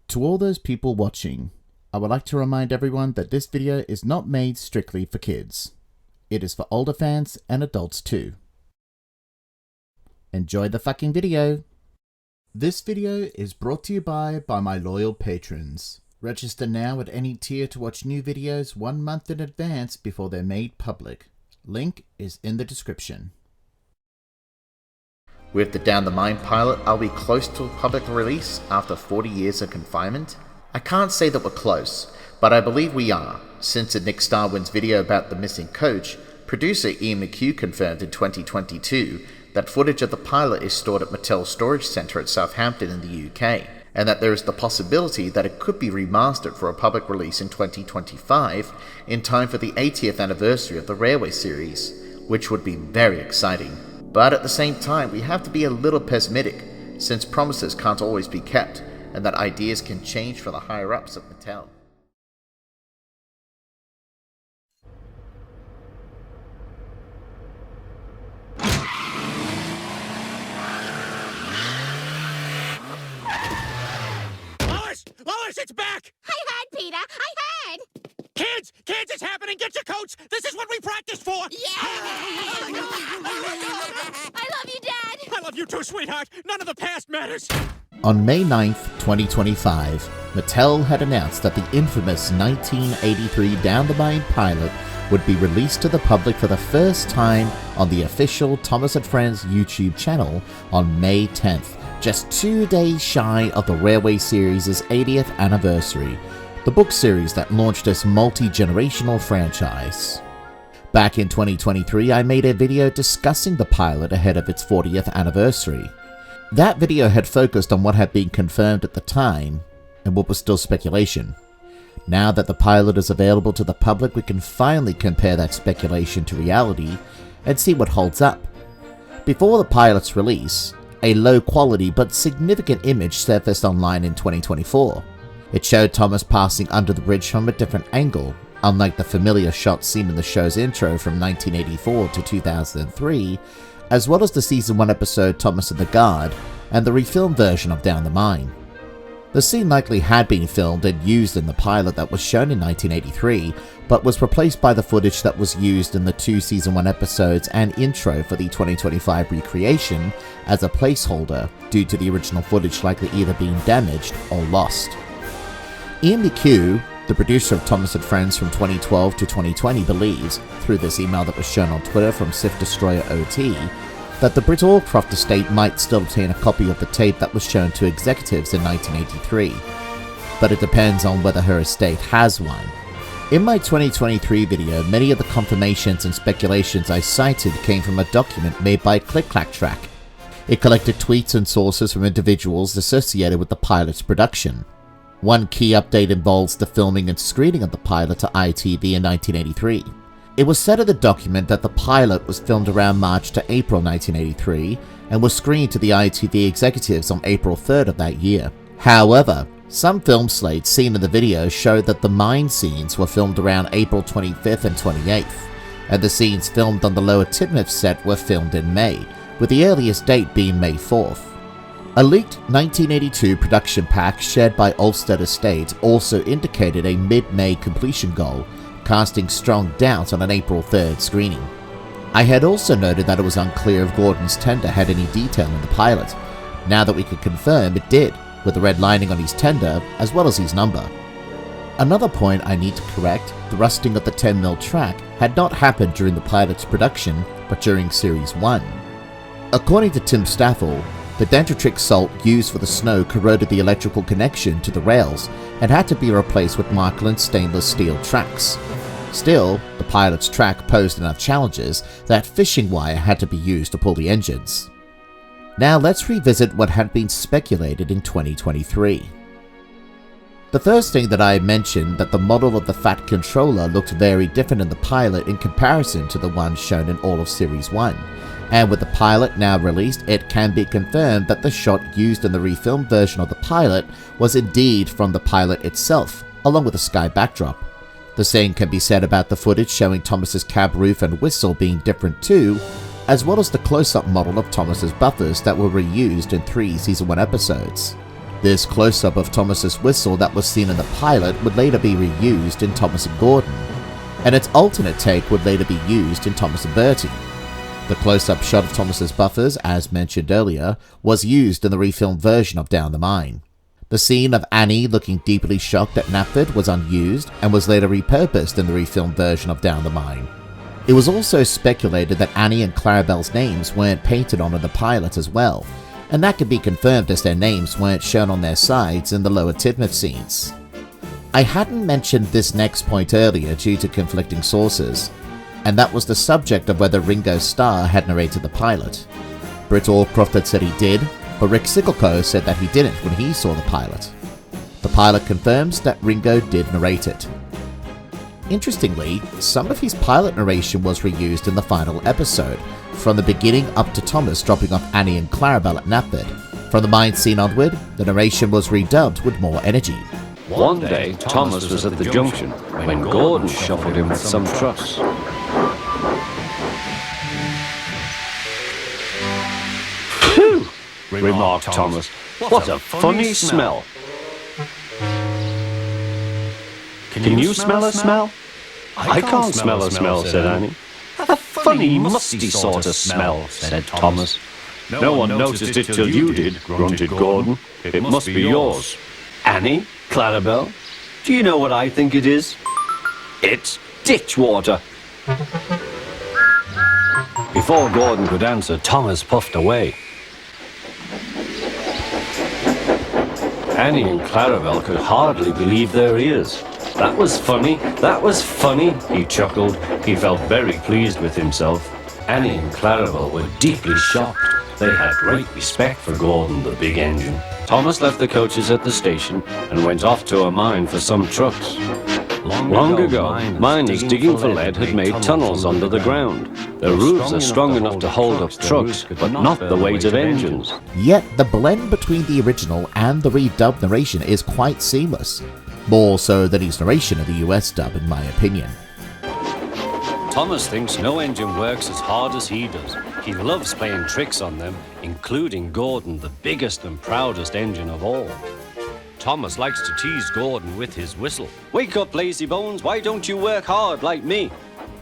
To all those people watching, I would like to remind everyone that this video is not made strictly for kids. It is for older fans and adults too. Enjoy the fucking video! This video is brought to you by my loyal patrons. Register now at any tier to watch new videos 1 month in advance before they're made public. Link is in the description. With the Down the Mine pilot, are we close to a public release after 40 years of confinement? I can't say that we're close, but I believe we are, since in Nick Starwin's video about the missing coach, producer Ian McHugh confirmed in 2022 that footage of the pilot is stored at Mattel's storage centre at Southampton in the UK, and that there is the possibility that it could be remastered for a public release in 2025 in time for the 80th anniversary of the Railway series, which would be very exciting. But at the same time, we have to be a little pessimistic, since promises can't always be kept, and that ideas can change for the higher-ups of Mattel. Lois, it's back! I heard, Peter, I heard! Kids, it's happening! Get your coats! This is what we practiced for! Yeah! I love you, Dad! I love you too, sweetheart! None of the past matters! On May 9th, 2025, Mattel had announced that the infamous 1983 Down the Mine pilot would be released to the public for the first time on the official Thomas & Friends YouTube channel on May 10th, just 2 days shy of the Railway series' 80th anniversary, the book series that launched this multi-generational franchise. Back in 2023, I made a video discussing the pilot ahead of its 40th anniversary. That video had focused on what had been confirmed at the time, and what was still speculation. Now that the pilot is available to the public, we can finally compare that speculation to reality and see what holds up. Before the pilot's release, a low-quality but significant image surfaced online in 2024. It showed Thomas passing under the bridge from a different angle, unlike the familiar shot seen in the show's intro from 1984 to 2003, as well as the Season 1 episode Thomas and the Guard, and the refilmed version of Down the Mine. The scene likely had been filmed and used in the pilot that was shown in 1983, but was replaced by the footage that was used in the 2 Season 1 episodes and intro for the 2025 recreation as a placeholder, due to the original footage likely either being damaged or lost. Ian McHugh, the producer of Thomas & Friends from 2012 to 2020, believes, through this email that was shown on Twitter from Sif Destroyer OT, that the Britt Allcroft estate might still obtain a copy of the tape that was shown to executives in 1983, but it depends on whether her estate has one. In my 2023 video, many of the confirmations and speculations I cited came from a document made by Click Clack Track. It collected tweets and sources from individuals associated with the pilot's production. One key update involves the filming and screening of the pilot to ITV in 1983. It was said in the document that the pilot was filmed around March to April 1983 and was screened to the ITV executives on April 3rd of that year. However, some film slates seen in the video showed that the mine scenes were filmed around April 25th and 28th, and the scenes filmed on the Lower Tidmouth set were filmed in May, with the earliest date being May 4th. A leaked 1982 production pack shared by Olmsted Estate also indicated a mid-May completion goal, casting strong doubt on an April 3rd screening. I had also noted that it was unclear if Gordon's tender had any detail in the pilot. Now that we could confirm it did, with the red lining on his tender as well as his number. Another point I need to correct, the rusting of the 10mm track had not happened during the pilot's production, but during Series 1. According to Tim Staffel, the Dendritic salt used for the snow corroded the electrical connection to the rails and had to be replaced with Markland stainless steel tracks. Still, the pilot's track posed enough challenges that fishing wire had to be used to pull the engines. Now let's revisit what had been speculated in 2023. The first thing that I mentioned that the model of the Fat Controller looked very different in the pilot in comparison to the one shown in all of Series 1. And with the pilot now released, it can be confirmed that the shot used in the refilmed version of the pilot was indeed from the pilot itself, along with a sky backdrop. The same can be said about the footage showing Thomas's cab roof and whistle being different too, as well as the close-up model of Thomas's buffers that were reused in 3 Season 1 episodes. This close-up of Thomas's whistle that was seen in the pilot would later be reused in Thomas and Gordon, and its alternate take would later be used in Thomas and Bertie. The close-up shot of Thomas's buffers, as mentioned earlier, was used in the refilmed version of Down the Mine. The scene of Annie looking deeply shocked at Knapford was unused and was later repurposed in the refilmed version of Down the Mine. It was also speculated that Annie and Clarabelle's names weren't painted on in the pilot as well, and that could be confirmed as their names weren't shown on their sides in the lower Tidmouth scenes. I hadn't mentioned this next point earlier due to conflicting sources, and that was the subject of whether Ringo Starr had narrated the pilot. Britt Allcroft had said he did, but Rick Sickelko said that he didn't when he saw the pilot. The pilot confirms that Ringo did narrate it. Interestingly, some of his pilot narration was reused in the final episode, from the beginning up to Thomas dropping off Annie and Clarabelle at Knapford. From the mine scene onward, the narration was redubbed with more energy. One day, Thomas was at the junction when Gordon shuffled him with some trucks. "Phew!" remarked Thomas. "What a funny smell." "Can you smell a smell?" "I can't smell a smell," said Annie. "A funny, musty sort of smell," said Thomas. "No one noticed it till you did," grunted Gordon. "It must be yours." "Annie? Clarabelle? Do you know what I think it is? It's ditch water." Before Gordon could answer, Thomas puffed away. Annie and Clarabelle could hardly believe their ears. "That was funny, that was funny," he chuckled. He felt very pleased with himself. Annie and Clarabelle were deeply shocked. They had great respect for Gordon, the big engine. Thomas left the coaches at the station and went off to a mine for some trucks. Long ago, miners digging for lead had made tunnels under the ground. Their roofs are strong enough to hold up trucks, but not the weight of engines. Yet the blend between the original and the redubbed narration is quite seamless, more so than his narration of the US dub in my opinion. Thomas thinks no engine works as hard as he does. He loves playing tricks on them, including Gordon, the biggest and proudest engine of all. Thomas likes to tease Gordon with his whistle. "Wake up, lazy bones, why don't you work hard like me?"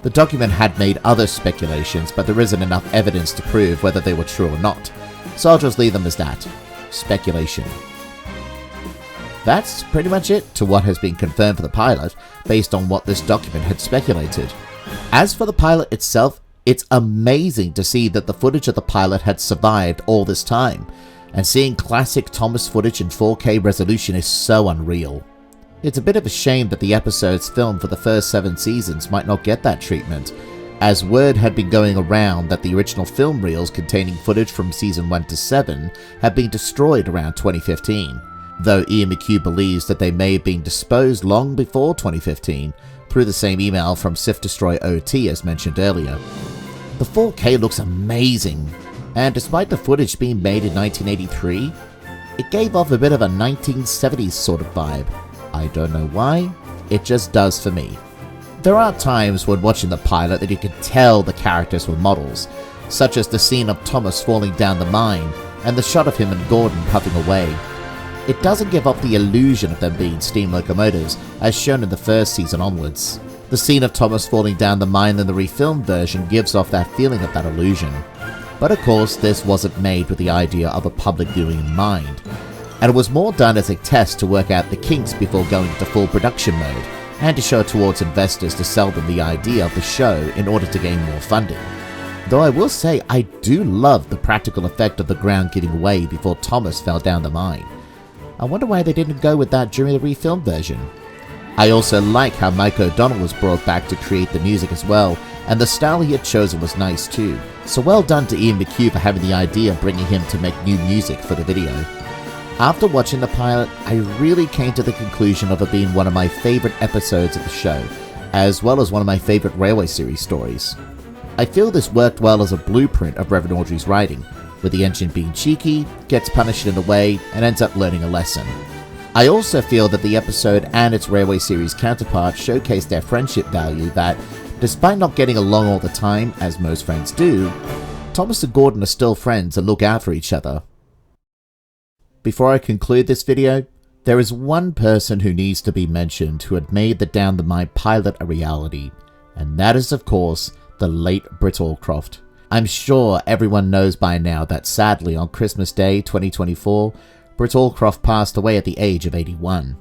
The document had made other speculations, but there isn't enough evidence to prove whether they were true or not, so I'll just leave them as that. Speculation. That's pretty much it to what has been confirmed for the pilot, based on what this document had speculated. As for the pilot itself, it's amazing to see that the footage of the pilot had survived all this time, and seeing classic Thomas footage in 4K resolution is so unreal. It's a bit of a shame that the episodes filmed for the first 7 seasons might not get that treatment, as word had been going around that the original film reels containing footage from season 1 to 7 had been destroyed around 2015, though Ian McHugh believes that they may have been disposed long before 2015 through the same email from Sif Destroy OT as mentioned earlier. The 4K looks amazing, and despite the footage being made in 1983, it gave off a bit of a 1970s sort of vibe. I don't know why, it just does for me. There are times when watching the pilot that you could tell the characters were models, such as the scene of Thomas falling down the mine and the shot of him and Gordon puffing away. It doesn't give off the illusion of them being steam locomotives as shown in the first season onwards. The scene of Thomas falling down the mine in the refilmed version gives off that feeling of that illusion. But of course this wasn't made with the idea of a public viewing in mind, and it was more done as a test to work out the kinks before going into full production mode, and to show towards investors to sell them the idea of the show in order to gain more funding. Though I will say I do love the practical effect of the ground giving way before Thomas fell down the mine. I wonder why they didn't go with that during the refilmed version. I also like how Mike O'Donnell was brought back to create the music as well, and the style he had chosen was nice too, so well done to Ian McHugh for having the idea of bringing him to make new music for the video. After watching the pilot, I really came to the conclusion of it being one of my favourite episodes of the show, as well as one of my favourite Railway series stories. I feel this worked well as a blueprint of Reverend Audrey's writing, with the engine being cheeky, gets punished in a way, and ends up learning a lesson. I also feel that the episode and its Railway series counterpart showcase their friendship value that, despite not getting along all the time, as most friends do, Thomas and Gordon are still friends and look out for each other. before I conclude this video, there is one person who needs to be mentioned who had made the Down the Mine pilot a reality, and that is of course the late Britt Allcroft. I'm sure everyone knows by now that sadly on Christmas Day 2024, Britt Allcroft passed away at the age of 81.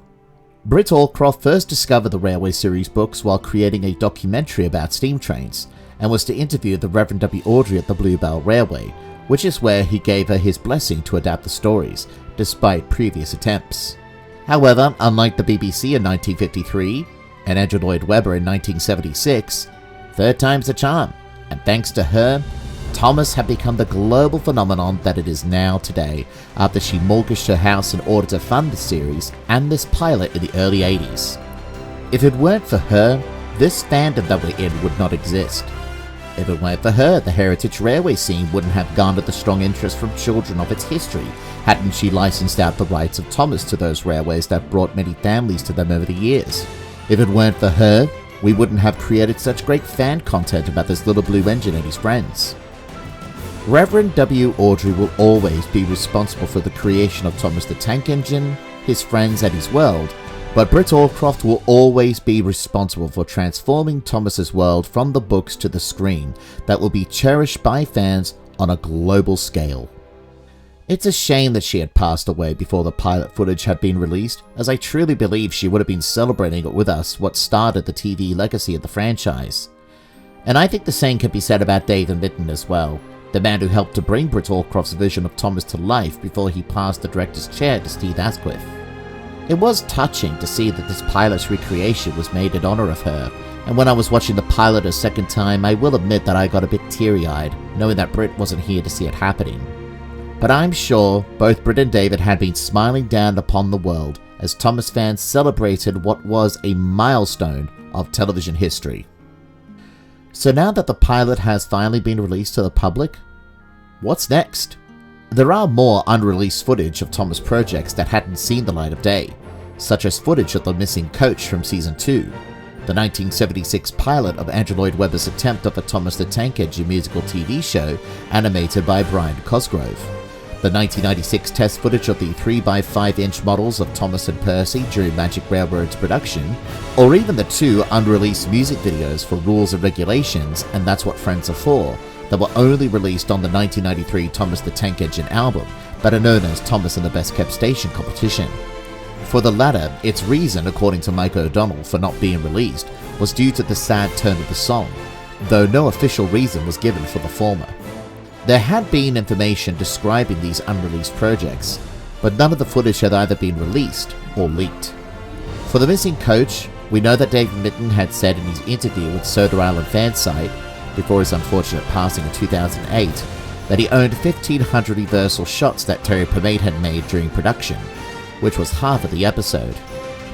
Britt Allcroft first discovered the Railway series books while creating a documentary about steam trains, and was to interview the Reverend W. Awdry at the Bluebell Railway, which is where he gave her his blessing to adapt the stories, despite previous attempts. However, unlike the BBC in 1953 and Andrew Lloyd Webber in 1976, third time's a charm, and thanks to her, Thomas had become the global phenomenon that it is now today, after she mortgaged her house in order to fund the series and this pilot in the early 80s. If it weren't for her, this fandom that we're in would not exist. If it weren't for her, the Heritage Railway scene wouldn't have garnered the strong interest from children of its history, hadn't she licensed out the rights of Thomas to those railways that brought many families to them over the years. If it weren't for her, we wouldn't have created such great fan content about this little blue engine and his friends. Reverend W. Awdry will always be responsible for the creation of Thomas the Tank Engine, his friends and his world, but Britt Allcroft will always be responsible for transforming Thomas's world from the books to the screen that will be cherished by fans on a global scale. It's a shame that she had passed away before the pilot footage had been released, as I truly believe she would have been celebrating with us what started the TV legacy of the franchise. And I think the same can be said about David Mitton as well, the man who helped to bring Britt Allcroft's vision of Thomas to life before he passed the director's chair to Steve Asquith. It was touching to see that this pilot's recreation was made in honor of her, and when I was watching the pilot a second time, I will admit that I got a bit teary-eyed, knowing that Britt wasn't here to see it happening. But I'm sure both Britt and David had been smiling down upon the world as Thomas fans celebrated what was a milestone of television history. So now that the pilot has finally been released to the public, what's next? There are more unreleased footage of Thomas projects that hadn't seen the light of day, such as footage of the missing coach from Season 2, the 1976 pilot of Andrew Lloyd Webber's attempt of a Thomas the Tank Engine musical TV show animated by Brian Cosgrove, the 1996 test footage of the 3x5-inch models of Thomas and Percy during Magic Railroad's production, or even the 2 unreleased music videos for Rules and Regulations and That's What Friends Are For, that were only released on the 1993 Thomas the Tank Engine album, but are known as Thomas and the Best Kept Station competition. For the latter, its reason, according to Mike O'Donnell, for not being released was due to the sad tone of the song, though no official reason was given for the former. There had been information describing these unreleased projects, but none of the footage had either been released or leaked. For the missing coach, we know that David Mitton had said in his interview with Soda Island Fansite, before his unfortunate passing in 2008, that he owned 1,500 reversal shots that Terry Pomade had made during production, which was half of the episode.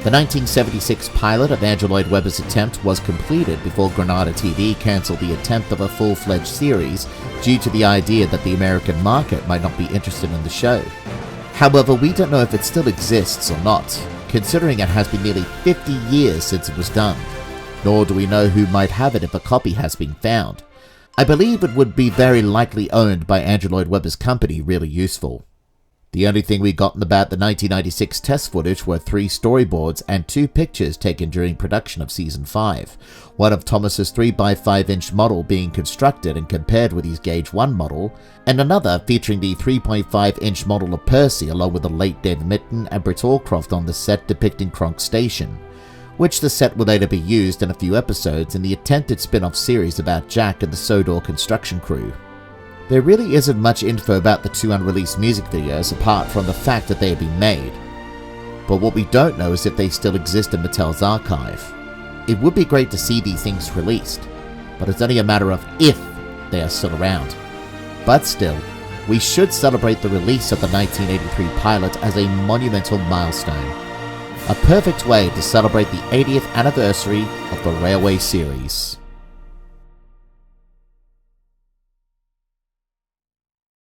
The 1976 pilot of Andrew Lloyd Webber's attempt was completed before Granada TV cancelled the attempt of a full-fledged series due to the idea that the American market might not be interested in the show. However, we don't know if it still exists or not, considering it has been nearly 50 years since it was done. Nor do we know who might have it if a copy has been found. I believe it would be very likely owned by Andrew Lloyd Webber's company, Really Useful. The only thing we got about the 1996 test footage were 3 storyboards and 2 pictures taken during production of Season 5, one of Thomas's 3x5-inch model being constructed and compared with his Gauge 1 model, and another featuring the 3.5-inch model of Percy along with the late David Mitton and Britt Allcroft on the set depicting Kronk Station, which the set would later be used in a few episodes in the attempted spin-off series about Jack and the Sodor construction crew. There really isn't much info about the 2 unreleased music videos apart from the fact that they have been made, but what we don't know is if they still exist in Mattel's archive. It would be great to see these things released, but it's only a matter of if they are still around. But still, we should celebrate the release of the 1983 pilot as a monumental milestone. A perfect way to celebrate the 80th anniversary of the Railway series.